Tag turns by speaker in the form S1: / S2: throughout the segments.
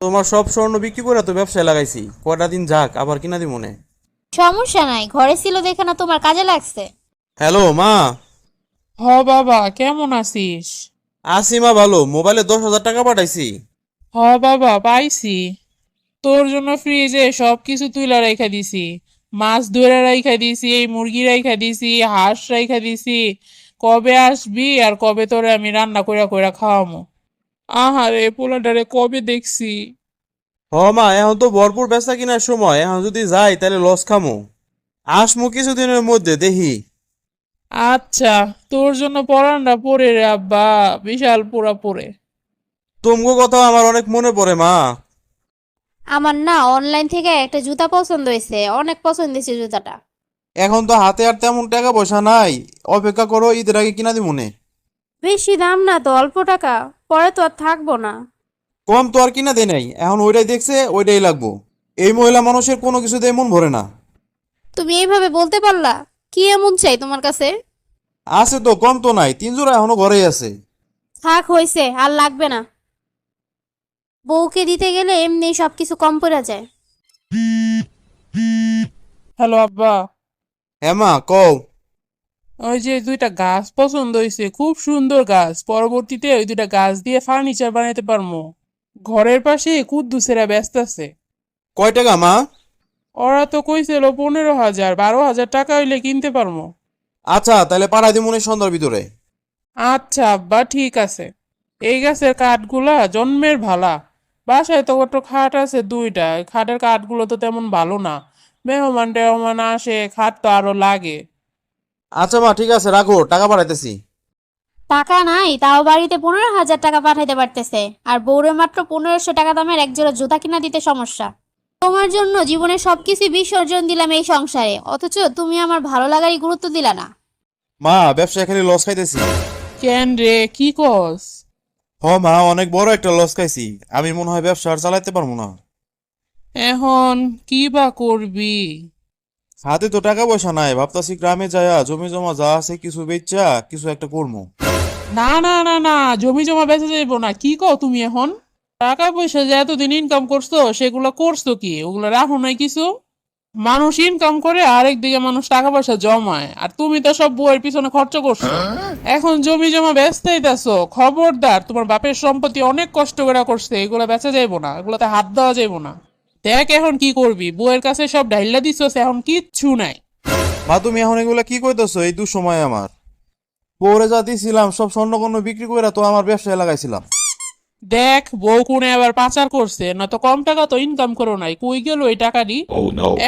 S1: তোমার সব স্বর্ণ বিক্রি করে তো ব্যবসায় লাগাইছি, কয়টা দিন যাক আবার কিনা দি মনে।
S2: সমস্যা নাই, ঘরে ছিল দেখে না তোমার কাজে লাগছে।
S1: হ্যালো মা।
S3: হ বাবা, কেমন আছিস?
S1: আছি মা, ভালো। মোবাইলে 10,000 টাকা পাঠাইছি।
S3: হ বাবা, পাইছি। তোর জন্য ফ্রিজে সবকিছু তুইলা রাইখা দিছি। মাছ ধরে রাইখা দিছি, মুরগি রাইখা দিছি, হাঁস রাইখা দিছি। কবে আসবি আর কবে তোরে আমি রান্না কইরা কইরা খাওয়ামু? আহারে পোলাটারে কবে দেখছি।
S1: হ মা, এখন তো ভরপুর বেচা কিনার সময়, এখন যদি যাই তাহলে লস খামো। আসমু কিছুদিনের মধ্যে দেখি।
S3: আচ্ছা, তোর জন্য পরানটা পরে রে আব্বা, বিশাল পোড়া পরে।
S1: তুমগো কথা আমার অনেক মনে পড়ে মা।
S2: আমার না অনলাইন থেকে একটা জুতা পছন্দ হয়েছে, অনেক পছন্দ হয়েছে জুতাটা।
S1: এখন তো হাতে আর তেমন টাকা পয়সা নাই, অপেক্ষা করো ঈদের আগে কিনা দি মনে।
S2: বেশি দাম না তো, অল্প টাকা, পরে তো আর থাকবো না।
S1: কম তো আর কিনা দেয় নাই, এখন ওইটাই দেখছে ওইটাই লাগবো। এই মহিলা মানুষের কোনো কিছুতে মন ভরে না।
S2: তুমি এইভাবে বলতে পারলা? কি এমন চাই তোমার কাছে?
S1: আছে তো, কম তো নাই, 3 জোড়া এখনো ঘরেই আছে।
S2: থাক, হইছে, আর লাগবে না। বউকে দিতে গেলে এমনি সবকিছু কম পড়ে যায়।
S3: হ্যালো আব্বা।
S1: হ্যাঁ মা, কও।
S3: ওই যে দুইটা গাছ পছন্দ হয়েছে, খুব সুন্দর গাছ। পরবর্তীতে ওই দুইটা গাছ দিয়ে ফার্নিচার বানাইতে পারবো। ঘরের পাশে কুদ্দুসেরা ব্যস্ত আছে।
S1: কয় টাকা মা?
S3: ওরা তো কইছিল 15,000, 12,000 টাকা হইলে কিনতে পারবো।
S1: আচ্ছা, তাহলে পাঠাই দিব মনে সন্ধ্যার ভিতরে।
S3: আচ্ছা আব্বা, ঠিক আছে। এই গাছের কাঠগুলা জন্মের ভালা। বাসায় তো কত খাট আছে দুইটা, এই খাটের কাঠগুলো তো তেমন ভালো না। মেহমান টেহমান আসে, খাট তো আরো লাগে।
S1: আচ্ছা মা, ঠিক আছে, রাখো, টাকা পাঠাইতেছি।
S2: টাকা নাই, তাও বাড়িতে 15,000 টাকা পাঠাইতে পারতেছে, আর বউরে মাত্র 1500 টাকা দামের এক জোড়া জুতা কিনা দিতে সমস্যা। তোমার জন্য জীবনে সবকিছু বিসর্জন দিলাম এই সংসারে, অথচ তুমি আমার ভালো লাগারই গুরুত্ব দিলা না।
S1: মা, ব্যবসায় খালি লস খাইতেছি।
S3: কেন রে, কি কস?
S1: হ মা, অনেক বড় একটা লস খাইছি। আমি মনে হয় ব্যবসা আর চালাইতে পারবো না।
S3: এখন কি বা করবি?
S1: হাতে তো টাকা পয়সা নাই, ভাবতাছি গ্রামে যায়া জমি জমা যা আছে কিছু বেচা কিছু একটা করবো।
S3: না না না না, জমি জমা বেঁচে যাইবো না। কি কও তুমি এখন? টাকা পয়সা যে এতদিন ইনকাম করছো, সেগুলো করছো কি? ওগুলো রাখো নাই কিছু? মানুষ ইনকাম করে, আরেক দিকে মানুষ টাকা পয়সা জমায়, আর তুমি তো সব বউয়ের পিছনে খরচ করছো। এখন জমি জমা বেচতেইতাছো, খবরদার। তোমার বাপের সম্পত্তি অনেক কষ্ট করে করছে, এগুলো বেচা যাইবো না, এগুলোতে হাত দেওয়া যাইবো না। দেখ এখন কি করবি, বউয়ের কাছে সব ঢাইলা দিছস, এখন কিচ্ছু নাই।
S1: মা, তুমি এখন এগুলা কি কইতেছো এই দুঃসময় আমার? পরে যা দিছিলাম সব স্বর্ণকর্ণ বিক্রি করে তো আমার ব্যবসায় লাগাইছিলাম।
S3: দেখ, বউ কোনে আবার পাচার করছে, না তো কম টাকা তো ইনকাম করো নাই, কই গেল এই টাকা দি?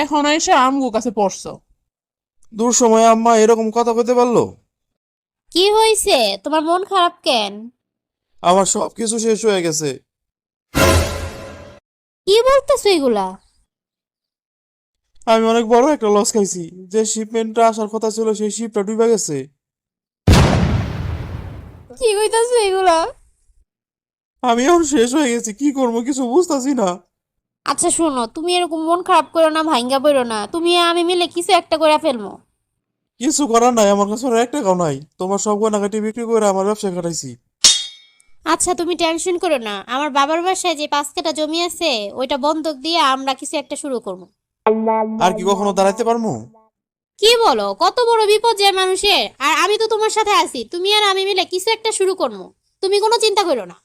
S3: এখন এসে আমগো কাছে পড়ছো।
S1: দুঃসময় আম্মা এরকম কথা কইতে পারলো?
S2: কি হয়েছে, তোমার মন খারাপ কেন?
S1: আমার সব কিছু শেষ হয়ে গেছে।
S2: কি বলতেছো এগুলা?
S1: আমি অনেক বড় একটা লস খাইছি। যে শিপমেন্টটা আসার কথা ছিল সেই শিপটা ডুবে গেছে।
S2: কি কইতাছো এগুলা?
S1: আমি এখন শেষ হয়ে গেছি, কি করবো কিছু বুঝতাছি না।
S2: আচ্ছা শোনো, তুমি এরকম মন খারাপ করো না, ভাঙ্গা পড়ো না, তুমি আর আমি মিলে কিছু একটা করে ফেলবো।
S1: কিছু করার নাই, আমার কাছে আর 1 টাকাও নাই। তোমার সব গয়নাগাটি বিক্রি করে আমার ব্যবসা কাটাইছি।
S2: আচ্ছা তুমি টেনশন করো না, আমার বাবার বাসায় যে 5 কাঠা জমি আছে ওইটা বন্ধক দিয়ে আমরা কিছু একটা শুরু করব।
S1: আর কি কখনো দাঁড়াইতে পারবো?
S2: কি বলো, কত বড় বিপদ যায় মানুষের, আর আমি তো তোমার সাথে আছি, তুমি আর আমি মিলে কিছু একটা শুরু করবো। তুমি কোনো চিন্তা করো না।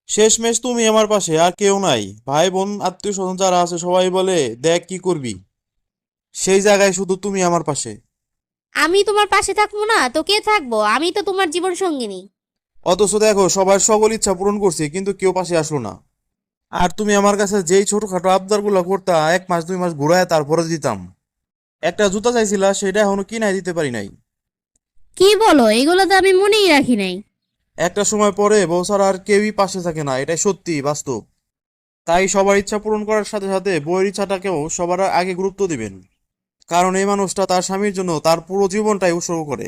S1: শেষমেশ তুমি আমার পাশে, আর কেউ নাই। ভাই বোন আত্মীয় স্বজন যারা আছে সবাই বলে দেখ কি করবি, সেই জায়গায় শুধু তুমি আমার পাশে।
S2: আমি তোমার পাশে থাকবো না তো কে থাকবো, আমি তো তোমার জীবন সঙ্গিনী।
S1: অথচ দেখো, সবার সকল ইচ্ছা পূরণ করছি কিন্তু কেউ পাশে আসলো না। আর তুমি আমার কাছে যেই ছোটখাটো আবদারগুলো করতা, 1 মাস 2 মাস ঘুরায় তারপরে দিতাম। একটা জুতা চাইছিলা, সেটা এখনো কিনাই দিতে পারি নাই।
S2: কি বলো, এগুলো তো আমি মনেই রাখি নাই।
S1: একটা সময় পরে বউ ছাড়া আর কেউই পাশে থাকে না, এটাই সত্যি বাস্তব। তাই সবার ইচ্ছা পূরণ করার সাথে সাথে বউয়ের ইচ্ছাটাকেও সবার আগে গুরুত্ব দিবেন। কারণ এই মানুষটা তার স্বামীর জন্য তার পুরো জীবনটাই উৎসর্গ করে।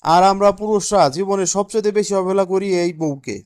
S1: আর আমরা পুরুষরা জীবনে সবচেয়ে বেশি অবহেলা করি এই বউকে।